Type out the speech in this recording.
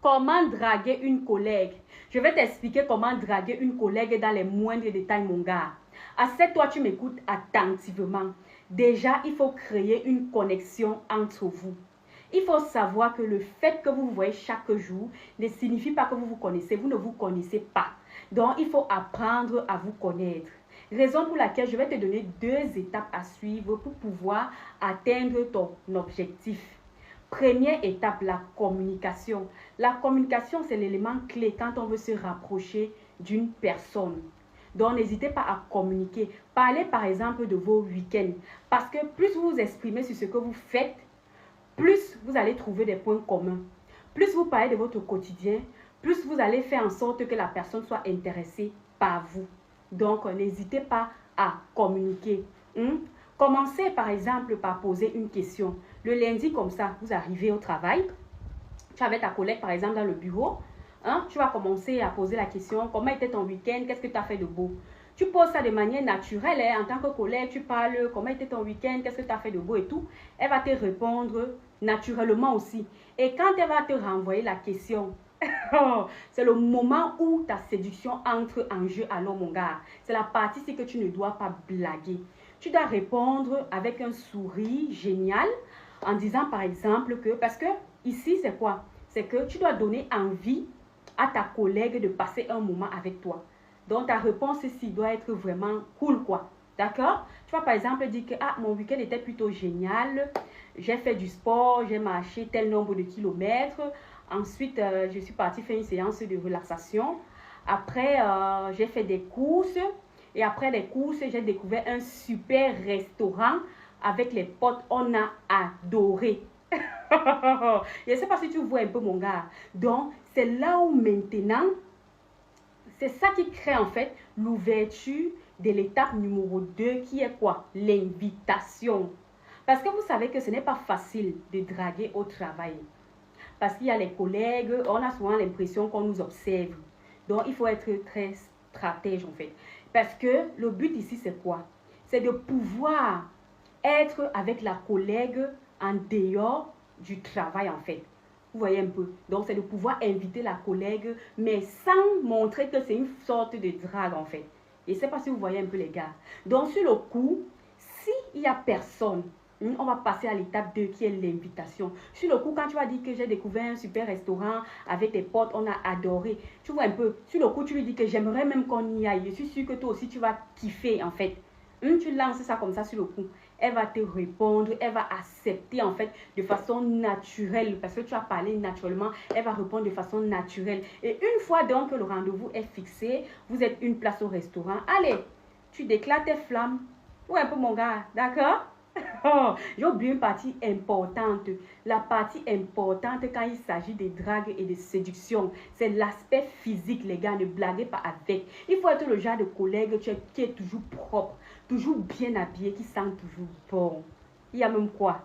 Comment draguer une collègue? Je vais t'expliquer comment draguer une collègue dans les moindres détails, mon gars. Assieds-toi, tu m'écoutes attentivement. Déjà, il faut créer une connexion entre vous. Il faut savoir que le fait que vous vous voyez chaque jour ne signifie pas que vous vous connaissez. Vous ne vous connaissez pas. Donc, il faut apprendre à vous connaître. Raison pour laquelle je vais te donner 2 étapes à suivre pour pouvoir atteindre ton objectif. Première étape, la communication. La communication, c'est l'élément clé quand on veut se rapprocher d'une personne. Donc, n'hésitez pas à communiquer. Parlez par exemple de vos week-ends. Parce que plus vous vous exprimez sur ce que vous faites, plus vous allez trouver des points communs. Plus vous parlez de votre quotidien, plus vous allez faire en sorte que la personne soit intéressée par vous. Donc, n'hésitez pas à communiquer. Commencez par exemple par poser une question. Le lundi comme ça, vous arrivez au travail. Tu es avec ta collègue par exemple dans le bureau. Tu vas commencer à poser la question. Comment était ton week-end? Qu'est-ce que tu as fait de beau? Tu poses ça de manière naturelle. En tant que collègue, tu parles. Comment était ton week-end? Qu'est-ce que tu as fait de beau et tout? Elle va te répondre naturellement aussi. Et quand elle va te renvoyer la question, c'est le moment où ta séduction entre en jeu. Alors mon gars, c'est la partie que tu ne dois pas blaguer. Tu dois répondre avec un sourire génial en disant par exemple que, parce que ici c'est quoi? C'est que tu dois donner envie à ta collègue de passer un moment avec toi. Donc ta réponse ici doit être vraiment cool quoi. D'accord? Tu vas par exemple dire que mon week-end était plutôt génial. J'ai fait du sport, j'ai marché tel nombre de kilomètres. Ensuite, je suis partie faire une séance de relaxation. Après, j'ai fait des courses. Et après les courses, j'ai découvert un super restaurant avec les potes. On a adoré. Je ne sais pas si tu vois un peu mon gars. Donc, c'est là où maintenant, c'est ça qui crée en fait l'ouverture de l'étape numéro 2 qui est quoi? L'invitation. Parce que vous savez que ce n'est pas facile de draguer au travail. Parce qu'il y a les collègues, on a souvent l'impression qu'on nous observe. Donc, il faut être très stratège en fait. Parce que le but ici, c'est quoi? C'est de pouvoir être avec la collègue en dehors du travail en fait. Vous voyez un peu. Donc, c'est de pouvoir inviter la collègue, mais sans montrer que c'est une sorte de drague en fait. Je ne sais pas si vous voyez un peu les gars. Donc, sur le coup, s'il n'y a personne, on va passer à l'étape 2 qui est l'invitation. Sur le coup, quand tu vas dire que j'ai découvert un super restaurant avec tes potes, on a adoré. Tu vois un peu, sur le coup, tu lui dis que j'aimerais même qu'on y aille. Je suis sûre que toi aussi, tu vas kiffer en fait. Tu lances ça comme ça sur le coup. Elle va te répondre, elle va accepter en fait de façon naturelle. Parce que tu as parlé naturellement, elle va répondre de façon naturelle. Et une fois donc que le rendez-vous est fixé, vous êtes une place au restaurant. Allez, tu déclares tes flammes. Ouais, un peu mon gars, d'accord? J'ai oublié une partie importante. La partie importante quand il s'agit de drague et de séduction, c'est l'aspect physique, les gars. Ne blaguez pas avec. Il faut être le genre de collègue qui est toujours propre, toujours bien habillé, qui sent toujours bon. Il y a même quoi?